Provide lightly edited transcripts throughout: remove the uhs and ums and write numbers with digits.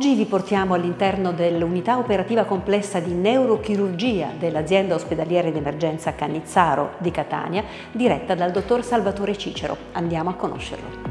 Oggi vi portiamo all'interno dell'unità operativa complessa di neurochirurgia dell'azienda ospedaliera d'emergenza Cannizzaro di Catania, diretta dal dottor Salvatore Cicero. Andiamo a conoscerlo.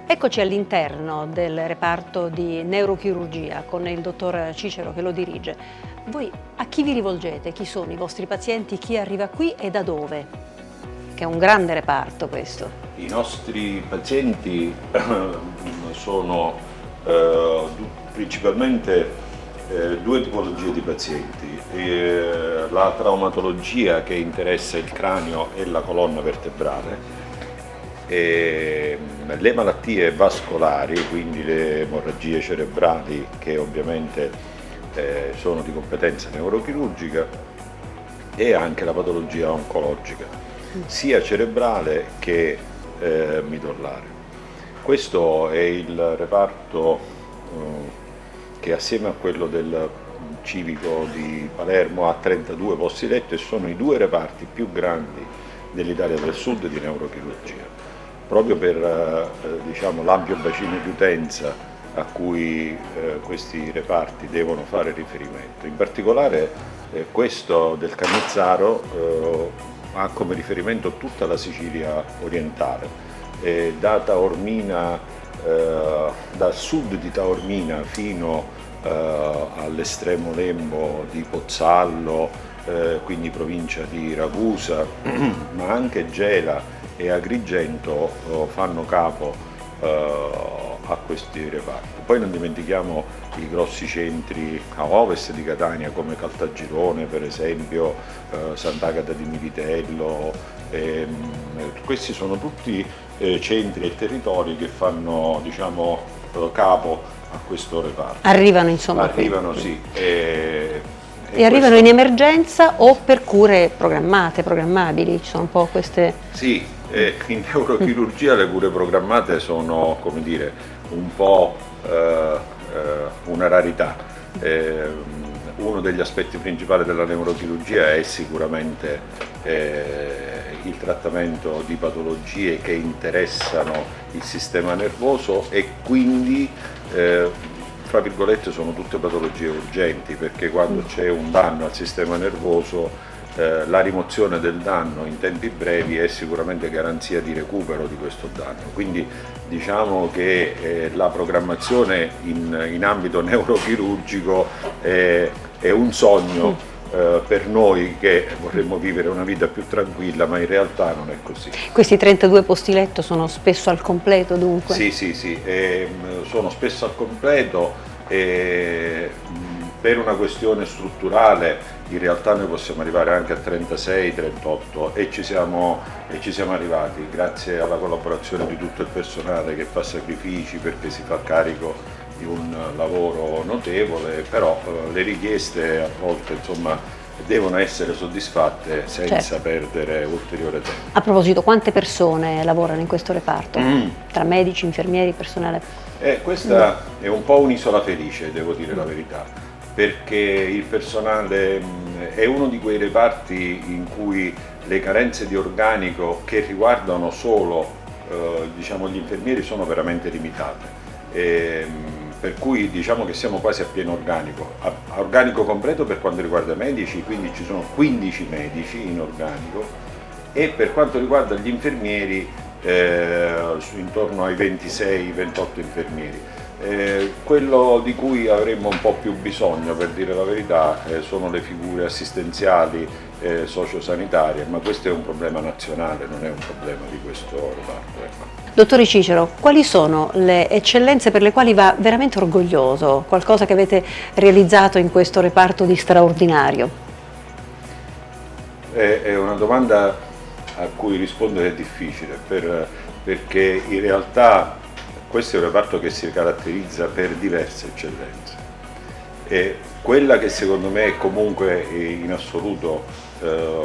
Eccoci all'interno del reparto di neurochirurgia con il dottor Cicero che lo dirige. Voi a chi vi rivolgete? Chi sono i vostri pazienti? Chi arriva qui e da dove? Che è un grande reparto questo. I nostri pazienti sono principalmente due tipologie di pazienti. La traumatologia che interessa il cranio e la colonna vertebrale, le malattie vascolari, quindi le emorragie cerebrali che ovviamente sono di competenza neurochirurgica, e anche la patologia oncologica, sia cerebrale che midollare. Questo è il reparto che assieme a quello del civico di Palermo ha 32 posti letto e sono i due reparti più grandi dell'Italia del Sud di neurochirurgia, proprio per l'ampio bacino di utenza a cui questi reparti devono fare riferimento. In particolare questo del Cannizzaro ha come riferimento tutta la Sicilia orientale, da Taormina, dal sud di Taormina fino all'estremo lembo di Pozzallo, quindi provincia di Ragusa, ma anche Gela e Agrigento fanno capo a questi reparti. Poi non dimentichiamo i grossi centri a ovest di Catania come Caltagirone, per esempio, Sant'Agata di Militello. Questi sono tutti centri e territori che fanno capo a questo reparto. Arrivano insomma. Arrivano, sì. E arrivano in emergenza o per cure programmabili? Ci sono un po' queste... Sì, in neurochirurgia le cure programmate sono, come dire, un po' una rarità. Uno degli aspetti principali della neurochirurgia è sicuramente il trattamento di patologie che interessano il sistema nervoso e quindi fra virgolette sono tutte patologie urgenti, perché quando c'è un danno al sistema nervoso la rimozione del danno in tempi brevi è sicuramente garanzia di recupero di questo danno. Quindi diciamo che la programmazione in ambito neurochirurgico è un sogno per noi che vorremmo vivere una vita più tranquilla, ma in realtà non è così. Questi 32 posti letto sono spesso al completo dunque? Sì, sono spesso al completo. Per una questione strutturale in realtà noi possiamo arrivare anche a 36, 38 e ci siamo arrivati grazie alla collaborazione di tutto il personale che fa sacrifici perché si fa carico di un lavoro notevole, però le richieste a volte devono essere soddisfatte senza perdere ulteriore tempo. A proposito, quante persone lavorano in questo reparto? Tra medici, infermieri, personale? Questa è un po' un'isola felice, devo dire la verità, perché il personale è uno di quei reparti in cui le carenze di organico che riguardano solo gli infermieri sono veramente limitate. Per cui diciamo che siamo quasi a pieno organico, a organico completo per quanto riguarda i medici, quindi ci sono 15 medici in organico, e per quanto riguarda gli infermieri intorno ai 26-28 infermieri. Quello di cui avremmo un po' più bisogno, per dire la verità, sono le figure assistenziali sociosanitarie, ma questo è un problema nazionale, non è un problema di questo reparto. Ecco. Dottore Cicero, quali sono le eccellenze per le quali va veramente orgoglioso? Qualcosa che avete realizzato in questo reparto di straordinario? È una domanda a cui rispondere è difficile, perché in realtà questo è un reparto che si caratterizza per diverse eccellenze. E quella che secondo me comunque in assoluto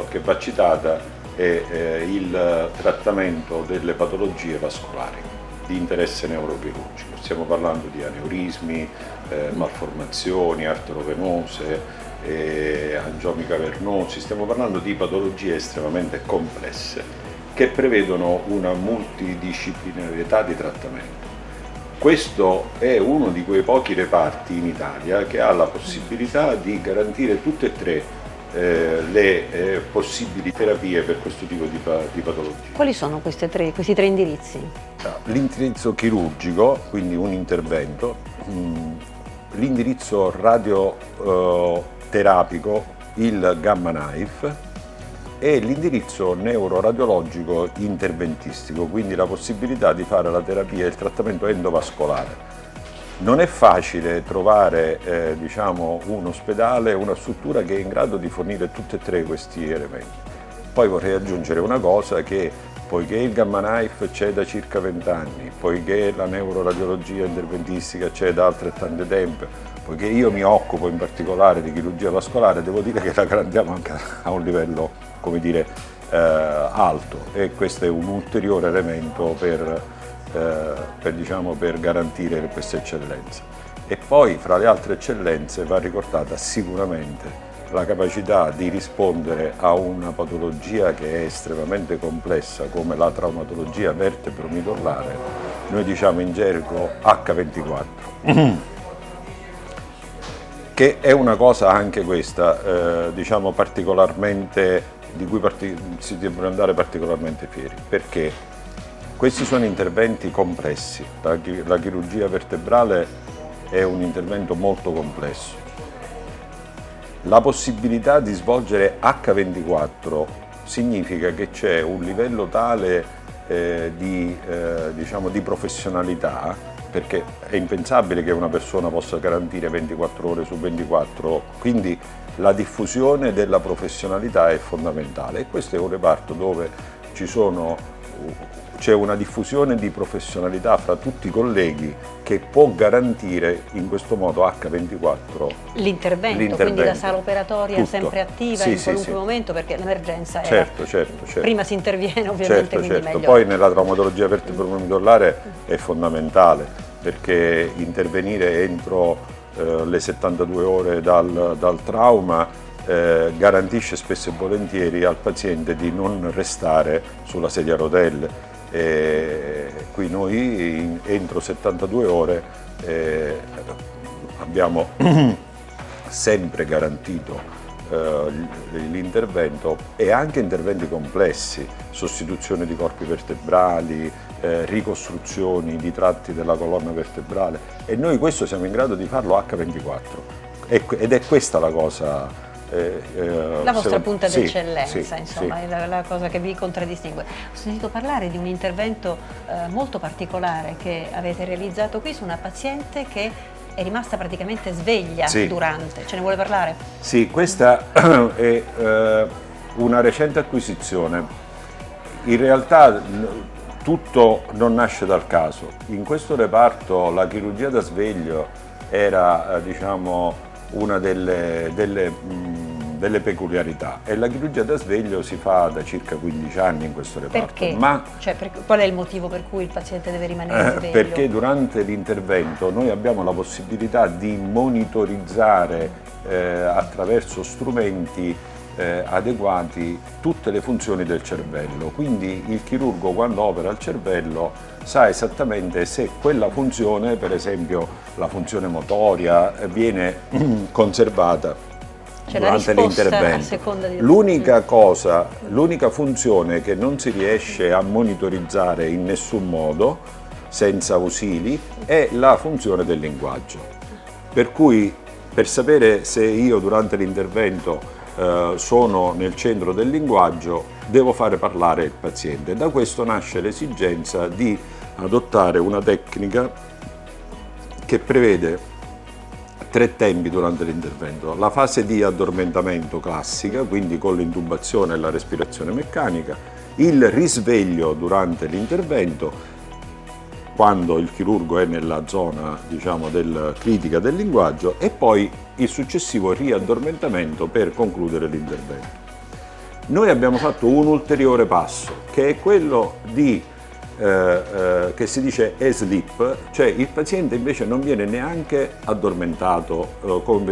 che va citata è il trattamento delle patologie vascolari di interesse neurochirurgico. Stiamo parlando di aneurismi, malformazioni arteriovenose, angiomi cavernosi, stiamo parlando di patologie estremamente complesse che prevedono una multidisciplinarietà di trattamento. Questo è uno di quei pochi reparti in Italia che ha la possibilità di garantire tutte e tre le possibili terapie per questo tipo di patologie. Quali sono questi tre indirizzi? L'indirizzo chirurgico, quindi un intervento, l'indirizzo radioterapico, il Gamma Knife, e l'indirizzo neuroradiologico interventistico, quindi la possibilità di fare la terapia e il trattamento endovascolare. Non è facile trovare un ospedale, una struttura che è in grado di fornire tutti e tre questi elementi. Poi vorrei aggiungere una cosa, che poiché il Gamma Knife c'è da circa 20 anni, poiché la neuroradiologia interventistica c'è da altrettanto tempo, poiché io mi occupo in particolare di chirurgia vascolare, devo dire che la garantiamo anche a un livello, come dire, alto, e questo è un ulteriore elemento per garantire questa eccellenza. E poi fra le altre eccellenze va ricordata sicuramente la capacità di rispondere a una patologia che è estremamente complessa come la traumatologia vertebro-midollare, noi diciamo in gergo H24. Che è una cosa anche questa, particolarmente, di cui si deve andare particolarmente fieri, perché questi sono interventi complessi. La chirurgia vertebrale è un intervento molto complesso. La possibilità di svolgere H24 significa che c'è un livello tale di professionalità, perché è impensabile che una persona possa garantire 24 ore su 24, quindi la diffusione della professionalità è fondamentale, e questo è un reparto dove c'è una diffusione di professionalità fra tutti i colleghi che può garantire in questo modo H24 l'intervento, quindi la sala operatoria tutto. Sempre attiva in qualunque momento, perché l'emergenza è certo. prima si interviene ovviamente, quindi meglio. Poi nella traumatologia vertebro-midollare è fondamentale, perché intervenire entro le 72 ore dal trauma garantisce spesso e volentieri al paziente di non restare sulla sedia a rotelle. Qui noi entro 72 ore abbiamo sempre garantito l'intervento, e anche interventi complessi, sostituzione di corpi vertebrali, ricostruzioni di tratti della colonna vertebrale, e noi questo siamo in grado di farlo H24, ed è questa la cosa. La vostra punta d'eccellenza, sì. È la cosa che vi contraddistingue. Ho sentito parlare di un intervento molto particolare che avete realizzato qui su una paziente che è rimasta praticamente sveglia durante. Ce ne vuole parlare? Sì, questa è una recente acquisizione. In realtà tutto non nasce dal caso. In questo reparto la chirurgia da sveglio era una delle peculiarità, e la chirurgia da sveglio si fa da circa 15 anni in questo reparto. Perché? Qual è il motivo per cui il paziente deve rimanere sveglio? Perché durante l'intervento noi abbiamo la possibilità di monitorizzare attraverso strumenti adeguati tutte le funzioni del cervello, quindi il chirurgo quando opera il cervello sa esattamente se quella funzione, per esempio la funzione motoria, viene conservata durante l'intervento. L'unica funzione che non si riesce a monitorizzare in nessun modo, senza ausili, è la funzione del linguaggio. Per cui, per sapere se io durante l'intervento sono nel centro del linguaggio, devo fare parlare il paziente. Da questo nasce l'esigenza di adottare una tecnica che prevede 3 tempi durante l'intervento: la fase di addormentamento classica, quindi con l'intubazione e la respirazione meccanica, il risveglio durante l'intervento, quando il chirurgo è nella zona critica del linguaggio, e poi il successivo riaddormentamento per concludere l'intervento. Noi abbiamo fatto un ulteriore passo, che è quello di che si dice e-sleep, cioè il paziente invece non viene neanche addormentato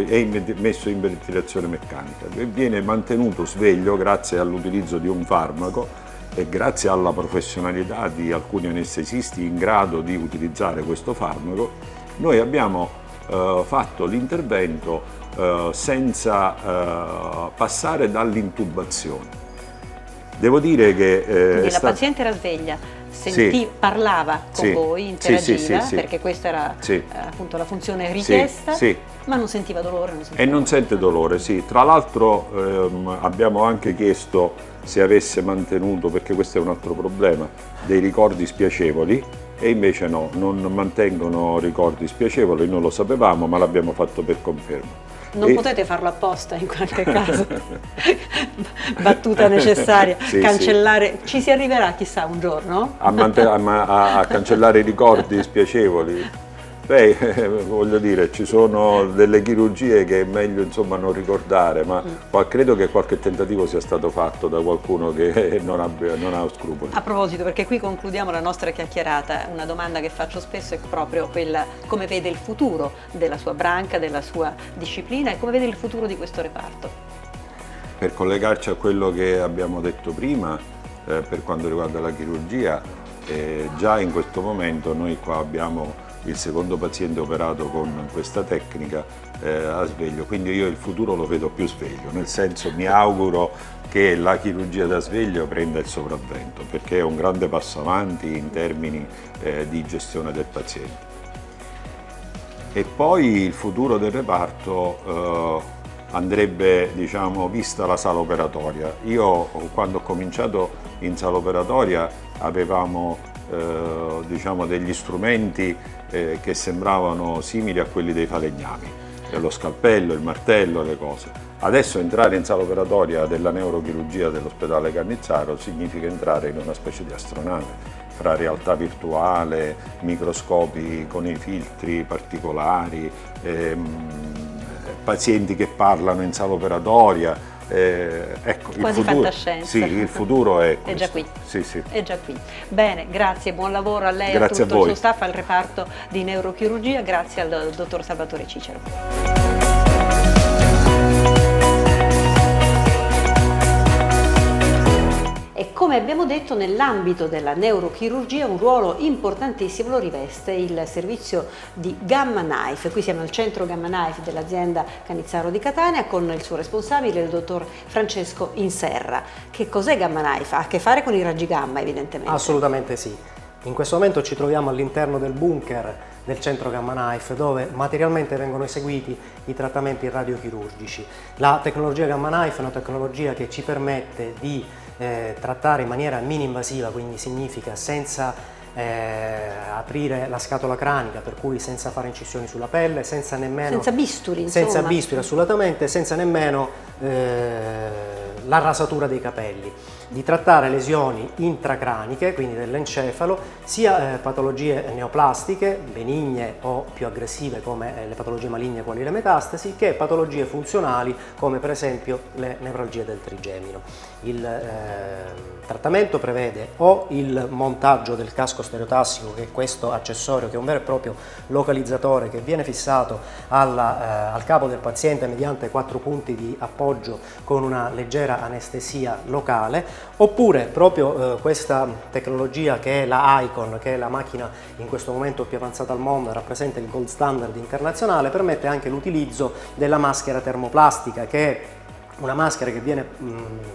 e messo in ventilazione meccanica, viene mantenuto sveglio grazie all'utilizzo di un farmaco e grazie alla professionalità di alcuni anestesisti in grado di utilizzare questo farmaco. Noi abbiamo fatto l'intervento senza passare dall'intubazione. Devo dire che quindi la paziente era sveglia, parlava con voi, interagiva, perché questa era appunto la funzione richiesta, ma non sentiva dolore. Non sente dolore, sì. Tra l'altro abbiamo anche chiesto se avesse mantenuto, perché questo è un altro problema, dei ricordi spiacevoli, e invece no, non mantengono ricordi spiacevoli, non lo sapevamo, ma l'abbiamo fatto per conferma. Non potete farlo apposta in qualche caso, battuta necessaria, cancellare, ci si arriverà chissà un giorno? A cancellare i ricordi spiacevoli? Beh, voglio dire, ci sono delle chirurgie che è meglio insomma non ricordare, ma credo che qualche tentativo sia stato fatto da qualcuno che non ha scrupoli. A proposito, perché qui concludiamo la nostra chiacchierata, una domanda che faccio spesso è proprio quella: come vede il futuro della sua branca, della sua disciplina, e come vede il futuro di questo reparto? Per collegarci a quello che abbiamo detto prima, per quanto riguarda la chirurgia, già in questo momento noi qua abbiamo il secondo paziente operato con questa tecnica a sveglio, quindi io il futuro lo vedo più sveglio, nel senso mi auguro che la chirurgia da sveglio prenda il sopravvento, perché è un grande passo avanti in termini di gestione del paziente. E poi il futuro del reparto andrebbe, diciamo, vista la sala operatoria. Io quando ho cominciato in sala operatoria avevamo diciamo degli strumenti che sembravano simili a quelli dei falegnami, lo scalpello, il martello, le cose. Adesso entrare in sala operatoria della neurochirurgia dell'ospedale Cannizzaro significa entrare in una specie di astronave, fra realtà virtuale, microscopi con i filtri particolari, pazienti che parlano in sala operatoria. Ecco, quasi il futuro, fantascienza. Sì, il futuro è già qui. Sì. È già qui. Bene, grazie, buon lavoro a lei, grazie a tutto il suo staff, al reparto di neurochirurgia, grazie al dottor Salvatore Cicero. E come abbiamo detto, nell'ambito della neurochirurgia un ruolo importantissimo lo riveste il servizio di Gamma Knife. Qui siamo al centro Gamma Knife dell'azienda Cannizzaro di Catania con il suo responsabile, il dottor Francesco Inserra. Che cos'è Gamma Knife? Ha a che fare con i raggi gamma, evidentemente. Assolutamente sì. In questo momento ci troviamo all'interno del bunker del centro Gamma Knife, dove materialmente vengono eseguiti i trattamenti radiochirurgici. La tecnologia Gamma Knife è una tecnologia che ci permette di trattare in maniera mini-invasiva, quindi significa senza aprire la scatola cranica, per cui senza fare incisioni sulla pelle, senza bisturi, senza bisturi assolutamente, senza nemmeno la rasatura dei capelli, di trattare lesioni intracraniche, quindi dell'encefalo, sia patologie neoplastiche, benigne o più aggressive come le patologie maligne quali le metastasi, che patologie funzionali come per esempio le nevralgie del trigemino. Il trattamento prevede o il montaggio del casco stereotassico, che è questo accessorio che è un vero e proprio localizzatore che viene fissato al capo del paziente mediante 4 punti di appoggio con una leggera anestesia locale, oppure proprio questa tecnologia che è la Icon, che è la macchina in questo momento più avanzata al mondo, rappresenta il gold standard internazionale, permette anche l'utilizzo della maschera termoplastica, che è una maschera che viene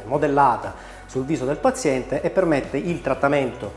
modellata sul viso del paziente e permette il trattamento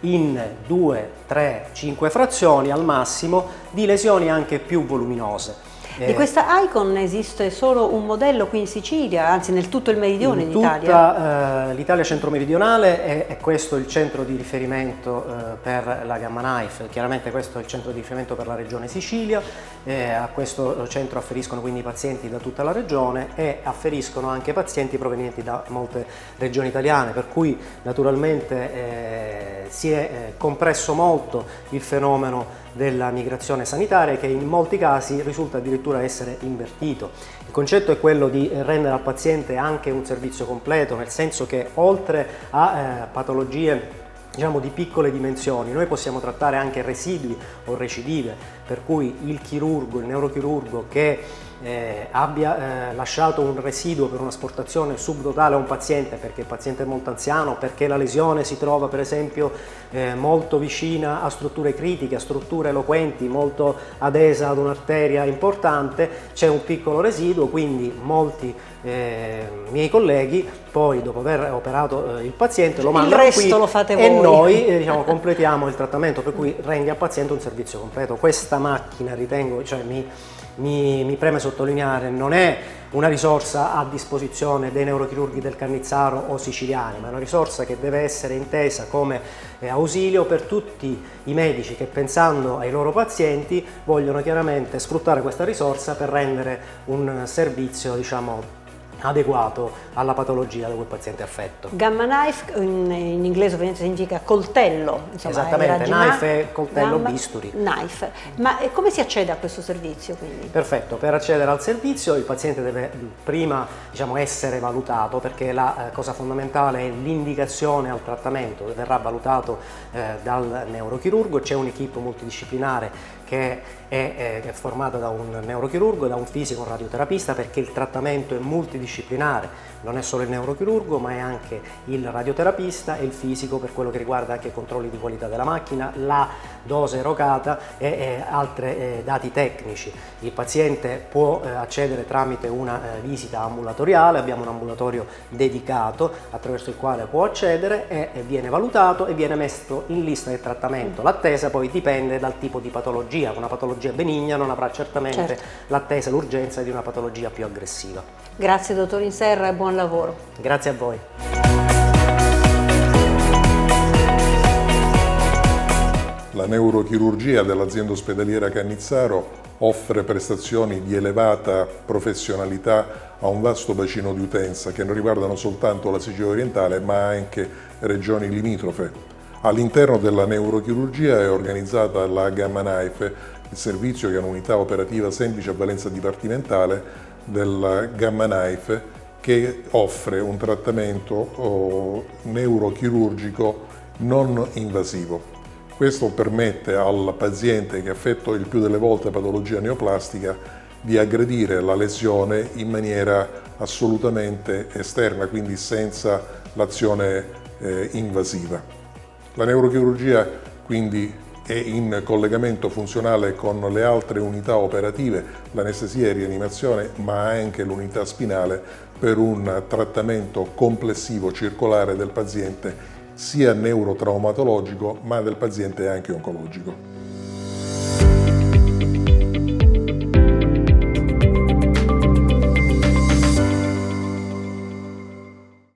in 2, 3, 5 frazioni al massimo di lesioni anche più voluminose. Di questa Icon esiste solo un modello qui in Sicilia, anzi nel tutto il meridione d'Italia? Tutta l'Italia centro-meridionale è questo il centro di riferimento per la Gamma Knife. Chiaramente questo è il centro di riferimento per la regione Sicilia, a questo centro afferiscono quindi pazienti da tutta la regione e afferiscono anche pazienti provenienti da molte regioni italiane, per cui naturalmente si è compresso molto il fenomeno della migrazione sanitaria, che in molti casi risulta addirittura essere invertito. Il concetto è quello di rendere al paziente anche un servizio completo, nel senso che oltre a patologie diciamo di piccole dimensioni. Noi possiamo trattare anche residui o recidive, per cui il chirurgo, il neurochirurgo che abbia lasciato un residuo per un'asportazione subdotale a un paziente, perché il paziente è molto anziano, perché la lesione si trova per esempio molto vicina a strutture critiche, a strutture eloquenti, molto adesa ad un'arteria importante, c'è un piccolo residuo, quindi molti miei colleghi poi, dopo aver operato il paziente, lo mandano il resto qui lo fate e voi. noi diciamo, completiamo il trattamento, per cui rendi al paziente un servizio completo. Questa macchina, ritengo, cioè mi preme sottolineare, non è una risorsa a disposizione dei neurochirurghi del Cannizzaro o siciliani, ma è una risorsa che deve essere intesa come ausilio per tutti i medici che, pensando ai loro pazienti, vogliono chiaramente sfruttare questa risorsa per rendere un servizio, diciamo, adeguato alla patologia da cui il paziente è affetto. Gamma knife in inglese ovviamente significa coltello, insomma, Esattamente, knife è coltello, gamma, bisturi. Knife. Ma come si accede a questo servizio quindi? Perfetto, per accedere al servizio il paziente deve prima, diciamo, essere valutato, perché la cosa fondamentale è l'indicazione al trattamento, verrà valutato dal neurochirurgo. C'è un'equipe multidisciplinare che è formata da un neurochirurgo e da un fisico, un radioterapista, perché il trattamento è multidisciplinare, non è solo il neurochirurgo ma è anche il radioterapista e il fisico per quello che riguarda anche i controlli di qualità della macchina, la dose erogata e altri dati tecnici. Il paziente può accedere tramite una visita ambulatoriale, abbiamo un ambulatorio dedicato attraverso il quale può accedere e viene valutato e viene messo in lista del trattamento. L'attesa poi dipende dal tipo di patologia, una patologia benigna non avrà certamente l'attesa e l'urgenza di una patologia più aggressiva. Grazie dottor Inserra e buon lavoro. Grazie a voi. La neurochirurgia dell'azienda ospedaliera Cannizzaro offre prestazioni di elevata professionalità a un vasto bacino di utenza che non riguardano soltanto la Sicilia orientale ma anche regioni limitrofe. All'interno della neurochirurgia è organizzata la Gamma Knife, il servizio che è un'unità operativa semplice a valenza dipartimentale del Gamma Knife, che offre un trattamento neurochirurgico non invasivo. Questo permette al paziente che è affetto il più delle volte patologia neoplastica di aggredire la lesione in maniera assolutamente esterna, quindi senza l'azione invasiva. La neurochirurgia quindi è in collegamento funzionale con le altre unità operative, l'anestesia e rianimazione, ma anche l'unità spinale, per un trattamento complessivo circolare del paziente, sia neurotraumatologico ma del paziente anche oncologico.